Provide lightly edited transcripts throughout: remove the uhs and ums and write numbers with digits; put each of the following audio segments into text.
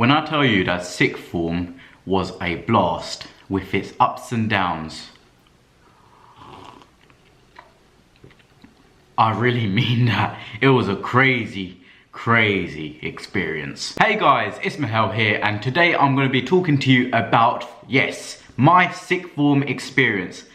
When I tell you that sixth form was a blast with its ups and downs, I really mean that. It was a crazy experience. Hey guys, it's Mahel here, and today I'm going to be talking to you about, yes, my sixth form experience.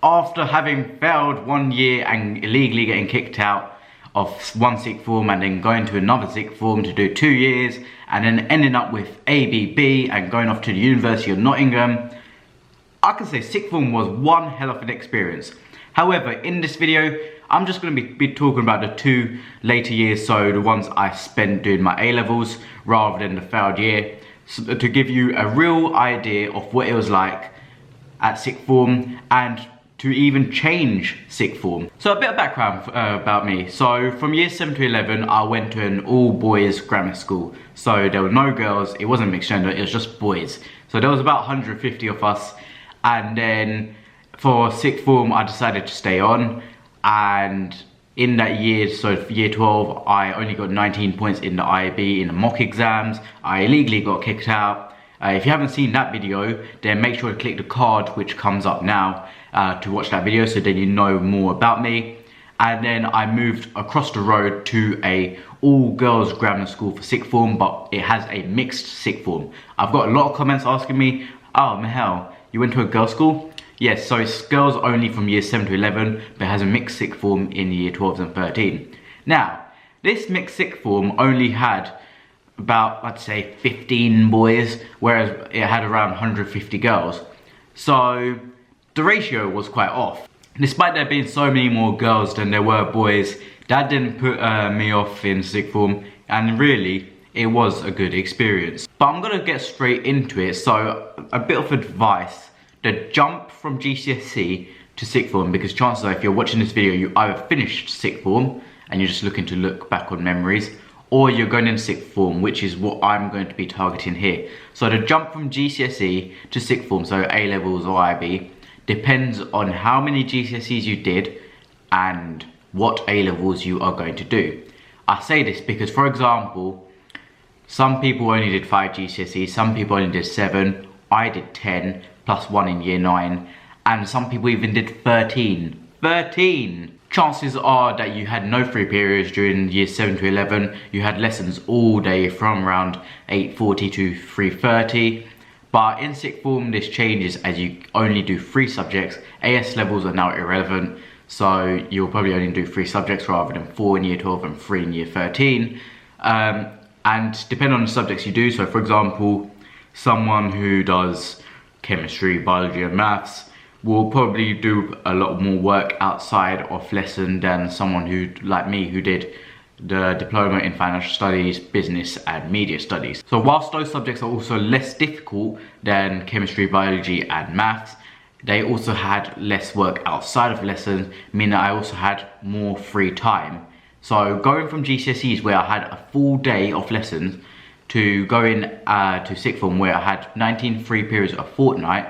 After having failed 1 year and illegally getting kicked out of one sixth form and then going to another sixth form to do 2 years and then ending up with ABB and going off to the University of Nottingham, I can say sixth form was one hell of an experience. However, in this video, I'm just going to be talking about the 2 later years, so the ones I spent doing my A-levels rather than the failed year, so to give you a real idea of what it was like at sixth form and to even change sixth form. So a bit of background about me. So from year 7 to 11, I went to an all boys grammar school. So there were no girls, it wasn't mixed gender, it was just boys. So there was about 150 of us, and then for sixth form I decided to stay on, and in that year, so for year 12, I only got 19 points in the IB in the mock exams. I illegally got kicked out. If you haven't seen that video, then make sure to click the card which comes up now to watch that video, so then you know more about me. And then I moved across the road to a all-girls grammar school for sixth form, but it has a mixed sixth form. I've got a lot of comments asking me, oh Mahel, you went to a girls' school? Yes, so it's girls only from year 7 to 11, but it has a mixed sixth form in year 12 and 13. Now, this mixed sixth form only had about, I'd say, 15 boys, whereas it had around 150 girls. So the ratio was quite off. Despite there being so many more girls than there were boys, that didn't put me off in sixth form, and really, it was a good experience. But I'm gonna get straight into it, so a bit of advice. The jump from GCSE to sixth form, because chances are if you're watching this video, you either finished sixth form and you're just looking to look back on memories, or you're going into sixth form, which is what I'm going to be targeting here. So the jump from GCSE to sixth form, so A-levels or IB, depends on how many GCSEs you did and what A-levels you are going to do. I say this because, for example, some people only did 5 GCSEs, some people only did 7, I did 10, plus 1 in year 9, and some people even did 13. 13! Chances are that you had no free periods during years 7 to 11. You had lessons all day from around 8:40 to 3:30. But in sixth form, this changes as you only do 3 subjects. AS levels are now irrelevant, so you'll probably only do 3 subjects rather than 4 in year 12 and 3 in year 13. And depending on the subjects you do, so for example, someone who does chemistry, biology and maths will probably do a lot more work outside of lesson than someone who, like me, who did the diploma in financial studies, business and media studies. So whilst those subjects are also less difficult than chemistry, biology and maths, they also had less work outside of lessons, meaning I also had more free time. So going from GCSEs, where I had a full day of lessons, to going to sixth form, where I had 19 free periods a fortnight,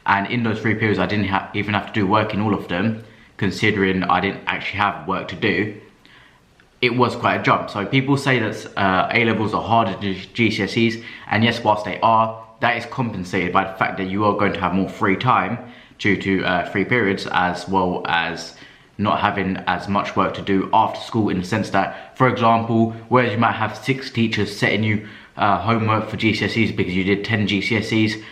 and in those 3 periods I didn't even have to do work in all of them, considering I didn't actually have work to do. It was quite a jump. So people say that A-levels are harder than GCSEs, and yes, whilst they are, that is compensated by the fact that you are going to have more free time due to 3 periods, as well as not having as much work to do after school, in the sense that, for example, whereas you might have 6 teachers setting you homework for GCSEs because you did 10 GCSEs,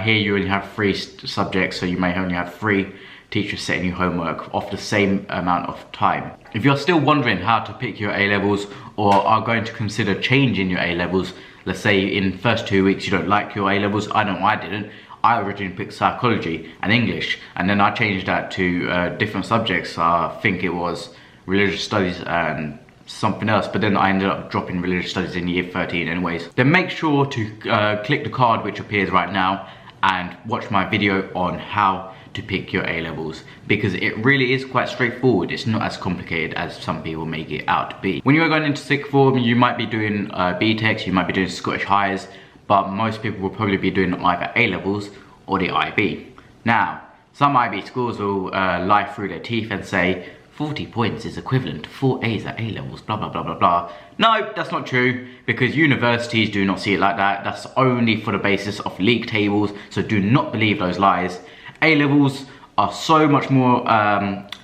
here you only have 3 subjects, so you may only have 3 teachers setting you homework of the same amount of time. If you're still wondering how to pick your A-levels, or are going to consider changing your A-levels, let's say in the first 2 weeks you don't like your A-levels, I know I didn't. I originally picked psychology and English, and then I changed that to different subjects. I think it was religious studies and something else, but then I ended up dropping religious studies in year 13 anyways. Then make sure to click the card which appears right now and watch my video on how to pick your A-levels, because it really is quite straightforward. It's not as complicated as some people make it out to be. When you're going into sixth form, you might be doing BTECs, you might be doing Scottish Highs, but most people will probably be doing either A-levels or the IB. Now, some IB schools will lie through their teeth and say 40 points is equivalent to 4 A's at A-levels, blah, blah, blah, blah, blah. No, that's not true, because universities do not see it like that. That's only for the basis of league tables, so do not believe those lies. A-levels are so much more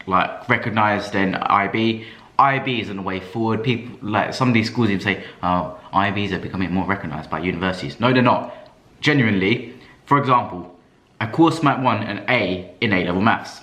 like recognised than IB. IB isn't the way forward. People, like some of these schools even say, oh, IBs are becoming more recognised by universities. No, they're not. Genuinely, for example, a course might want an A in A-level maths,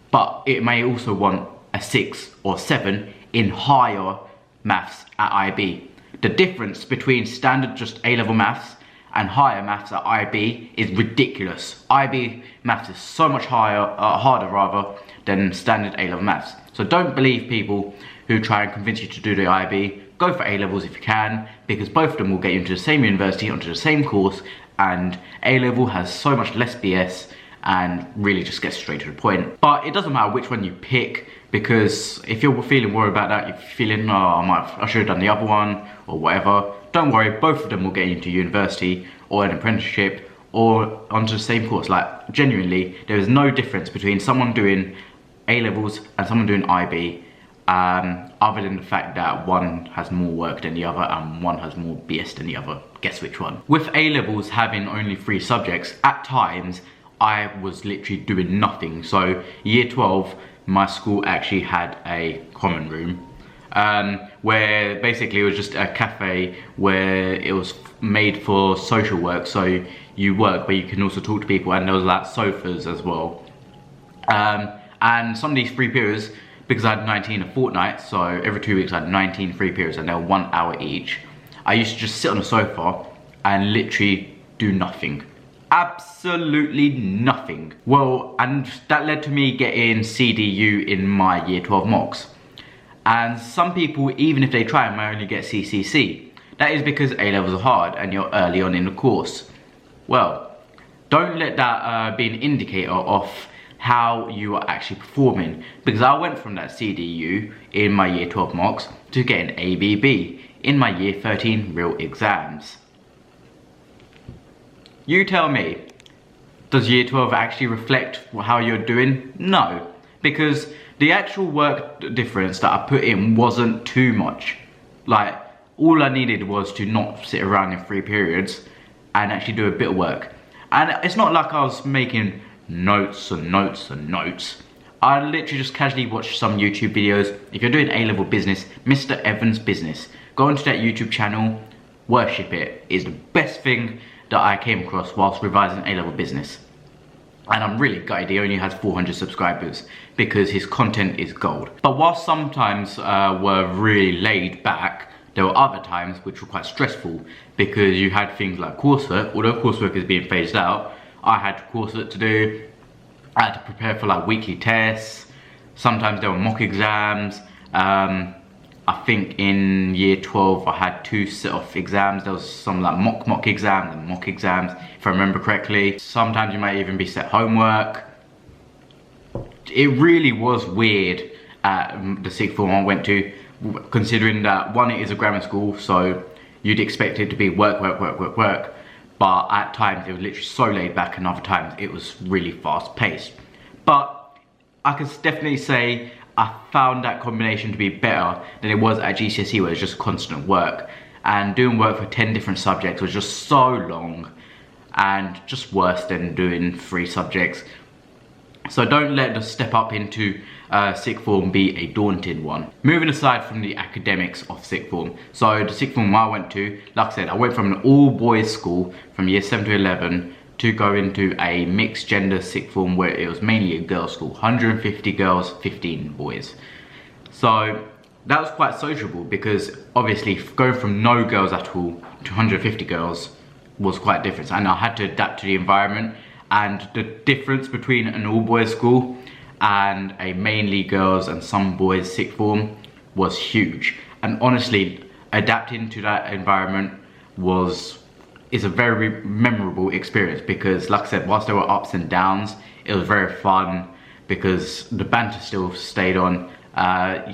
but it may also want a 6 or 7 in higher maths at IB. The difference between standard just A-level maths and higher maths at IB is ridiculous. IB maths is so much harder rather than standard A-level maths. So don't believe people who try and convince you to do the IB. Go for A-levels if you can, because both of them will get you into the same university, onto the same course, and A-level has so much less BS and really just gets straight to the point. But it doesn't matter which one you pick, because if you're feeling worried about that, if you're feeling, oh, I should have done the other one, or whatever, don't worry, both of them will get you into university, or an apprenticeship, or onto the same course. Like, genuinely, there is no difference between someone doing A-levels and someone doing IB, other than the fact that one has more work than the other and one has more BS than the other. Guess which one? With A-levels having only 3 subjects, at times, I was literally doing nothing. So year 12, my school actually had a common room where basically it was just a cafe where it was made for social work. So you work, but you can also talk to people, and there was like sofas as well. And some of these free periods, because I had 19 a fortnight, so every 2 weeks I had 19 free periods and they were 1 hour each. I used to just sit on the sofa and literally do nothing. Absolutely nothing. Well, and that led to me getting CDU in my year 12 mocks. And some people, even if they try, might only get CCC. That is because A-levels are hard and you're early on in the course. Well, don't let that be an indicator of how you are actually performing, because I went from that CDU in my year 12 mocks to getting ABB in my year 13 real exams. You tell me, does year 12 actually reflect how you're doing? No, because the actual work difference that I put in wasn't too much. Like, all I needed was to not sit around in 3 periods and actually do a bit of work. And it's not like I was making notes and notes and notes. I literally just casually watched some YouTube videos. If you're doing A-level business, Mr. Evans Business, go onto that YouTube channel, worship it. It's the best thing that I came across whilst revising A-level business. And I'm really gutted he only has 400 subscribers, because his content is gold. But whilst sometimes were really laid back, there were other times which were quite stressful, because you had things like coursework. Although coursework is being phased out, I had coursework to do. I had to prepare for like weekly tests. Sometimes there were mock exams. I think in year 12 I had 2 set of exams. There was some like mock exams and mock exams, if I remember correctly. Sometimes you might even be set homework. It really was weird at the sixth form I went to, considering that one, it is a grammar school, so you'd expect it to be work. But at times it was literally so laid back, and other times it was really fast paced. But I can definitely say I found that combination to be better than it was at GCSE, where it's just constant work. And doing work for 10 different subjects was just so long and just worse than doing 3 subjects. So don't let the step up into sixth form be a daunting one. Moving aside from the academics of sixth form. So the sixth form I went to, like I said, I went from an all boys school from year 7 to 11 to go into a mixed gender sixth form where it was mainly a girls' school. 150 girls, 15 boys. So that was quite sociable, because obviously going from no girls at all to 150 girls was quite different. And I had to adapt to the environment. And the difference between an all boys school and a mainly girls and some boys sixth form was huge. And honestly, adapting to that environment is a very memorable experience, because like I said, whilst there were ups and downs, it was very fun because the banter still stayed on.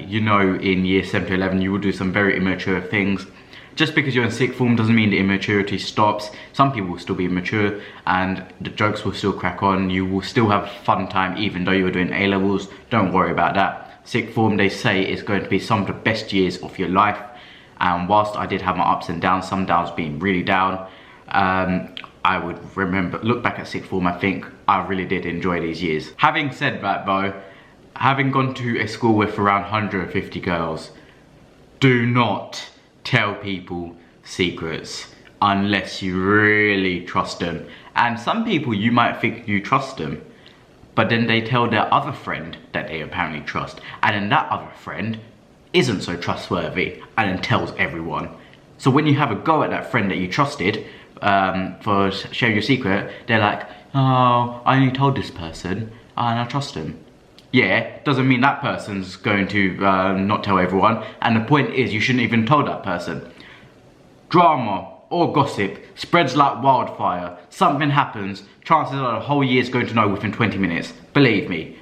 You know, in year 7 to 11 you will do some very immature things. Just because you're in sixth form doesn't mean the immaturity stops. Some people will still be immature and the jokes will still crack on. You will still have a fun time even though you're doing A-levels. Don't worry about that. sixth form, they say, is going to be some of the best years of your life. And whilst I did have my ups and downs, some downs being really down, I would look back at sixth form, I think I really did enjoy these years. Having said that though, having gone to a school with around 150 girls, do not tell people secrets unless you really trust them. And some people, you might think you trust them, but then they tell their other friend that they apparently trust, and then that other friend isn't so trustworthy and then tells everyone. So when you have a go at that friend that you trusted for sharing your secret, they're like, oh, I only told this person and I trust him. Yeah, doesn't mean that person's going to not tell everyone, and the point is you shouldn't even tell that person. Drama or gossip spreads like wildfire. Something happens, chances are the whole year's going to know within 20 minutes. Believe me.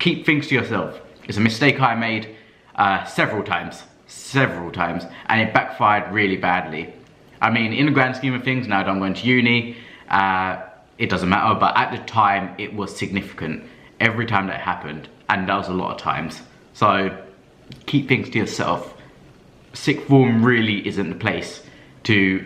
Keep things to yourself. It's a mistake I made several times, and it backfired really badly. I mean, in the grand scheme of things, now that I'm going to uni, it doesn't matter, but at the time it was significant. Every time that happened, and that was a lot of times. So keep things to yourself. Sixth form really isn't the place to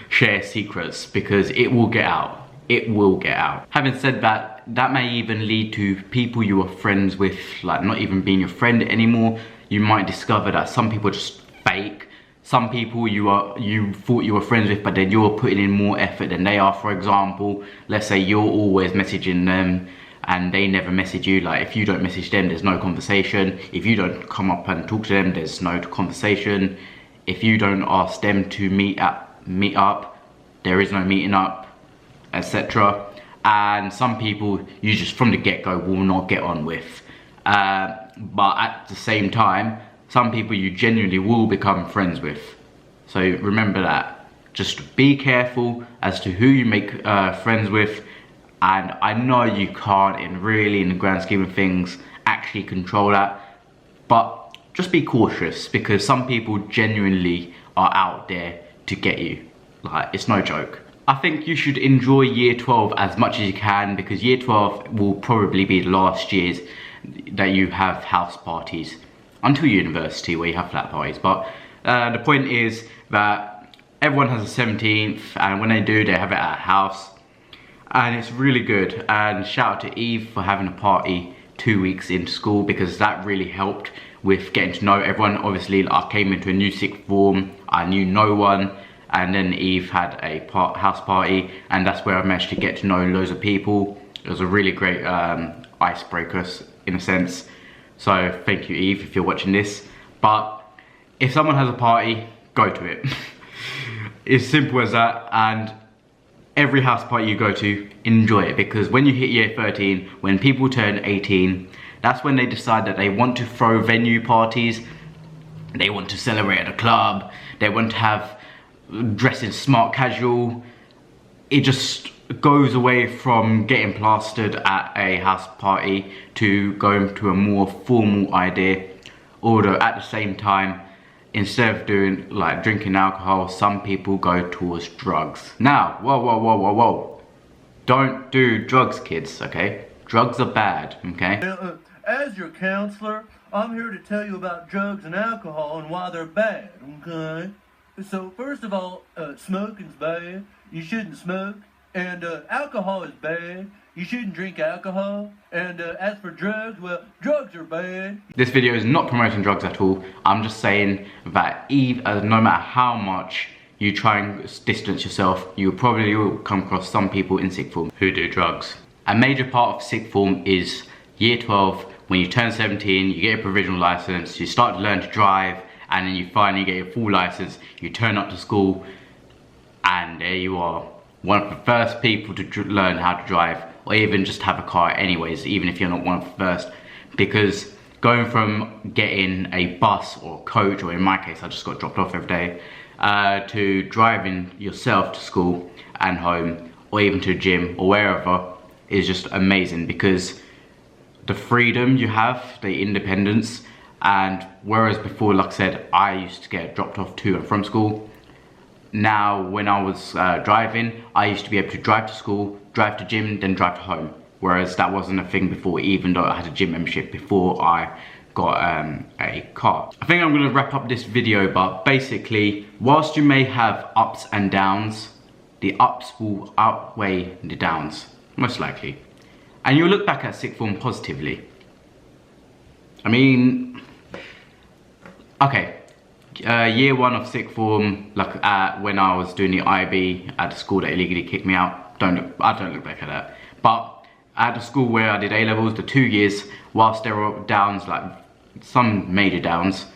share secrets, because it will get out. It will get out. Having said that, that may even lead to people you were friends with like not even being your friend anymore. You might discover that some people are just fake. Some people you thought you were friends with, but then you're putting in more effort than they are. For example, let's say you're always messaging them and they never message you. Like, if you don't message them, there's no conversation. If you don't come up and talk to them, there's no conversation. If you don't ask them to meet up, there is no meeting up, etc. And some people you just from the get-go will not get on with. But at the same time, some people you genuinely will become friends with. So remember that. Just be careful as to who you make friends with. And I know you can't, in the grand scheme of things, actually control that. But just be cautious, because some people genuinely are out there to get you. Like, it's no joke. I think you should enjoy year 12 as much as you can, because year 12 will probably be the last years that you have house parties. Until university, where you have flat parties. But the point is that everyone has a 17th, and when they do, they have it at a house. And it's really good. And shout out to Eve for having a party 2 weeks into school, because that really helped with getting to know everyone. Obviously, I came into a new sixth form, I knew no one, and then Eve had a house party, and that's where I managed to get to know loads of people. It was a really great icebreaker in a sense. So thank you, Eve, if you're watching this. But if someone has a party, go to it. It's simple as that. And every house party you go to, enjoy it, because when you hit year 13, when people turn 18, that's when they decide that they want to throw venue parties, they want to celebrate at a club, they want to have dressing smart casual. It just goes away from getting plastered at a house party to going to a more formal idea. Although at the same time, instead of doing like drinking alcohol, some people go towards drugs. Now, whoa. Don't do drugs, kids, okay? Drugs are bad, okay? As your counselor, I'm here to tell you about drugs and alcohol and why they're bad, okay? So first of all, smoking's bad. You shouldn't smoke. And alcohol is bad. You shouldn't drink alcohol. And as for drugs, well, drugs are bad. This video is not promoting drugs at all. I'm just saying that Eve, no matter how much you try and distance yourself, you probably will come across some people in sixth form who do drugs. A major part of sixth form is year 12. When you turn 17, you get a provisional license, you start to learn to drive, and then you finally get your full license. You turn up to school, and there you are. One of the first people to learn how to drive, or even just have a car anyways, even if you're not one of the first. Because going from getting a bus or coach, or in my case I just got dropped off every day, to driving yourself to school and home, or even to the gym or wherever, is just amazing. Because the freedom you have, the independence, and whereas before, like I said, I used to get dropped off to and from school. Now, when I was driving, I used to be able to drive to school, drive to gym, then drive to home. whereas that wasn't a thing before, even though I had a gym membership before I got a car. I think I'm gonna wrap up this video, but basically, whilst you may have ups and downs, the ups will outweigh the downs, most likely. And you'll look back at sixth form positively. I mean, okay, year one of sixth form, like when I was doing the IB at the school that illegally kicked me out, I don't look back at that. But at the school where I did A-levels, the 2 years, whilst there were downs, like some major downs,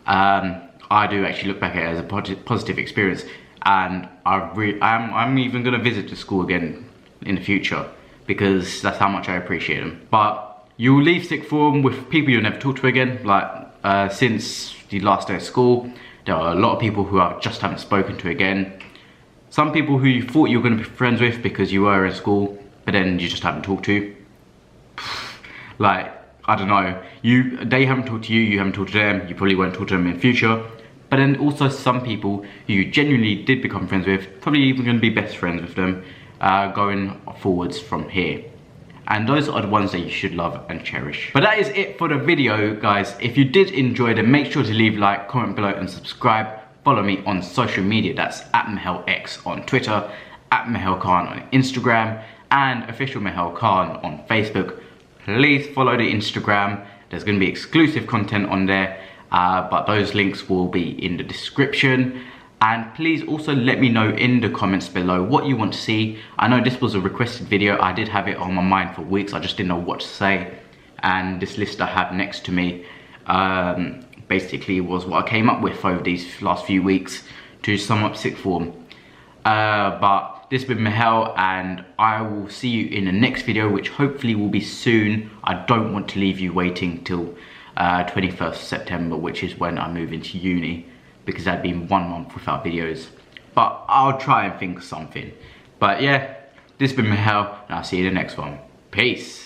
I do actually look back at it as a positive experience. And I'm even gonna visit the school again in the future, because that's how much I appreciate them. But you'll leave sixth form with people you'll never talk to again. Like since the last day of school, there are a lot of people who I just haven't spoken to again. Some people who you thought you were going to be friends with because you were in school, but then you just haven't talked to. Like, I don't know, they haven't talked to you, you haven't talked to them, you probably won't talk to them in future. But then also some people who you genuinely did become friends with, probably even going to be best friends with them going forwards from here. And those are the ones that you should love and cherish. But that is it for the video, guys. If you did enjoy, then make sure to leave a like, comment below and subscribe. Follow me on social media, that's at MahelX on Twitter, at Mahel Khan on Instagram, and official Mahel Khan on Facebook. Please follow the Instagram. There's going to be exclusive content on there, but those links will be in the description. And please also let me know in the comments below what you want to see. I know this was a requested video. I did have it on my mind for weeks. I just didn't know what to say. And this list I have next to me basically was what I came up with over these last few weeks to sum up sixth form. But this has been Mahel, and I will see you in the next video, which hopefully will be soon. I don't want to leave you waiting till 21st September, which is when I move into uni, because I've been 1 month without videos. But I'll try and think of something. But yeah, this has been Mahel, and I'll see you in the next one. Peace.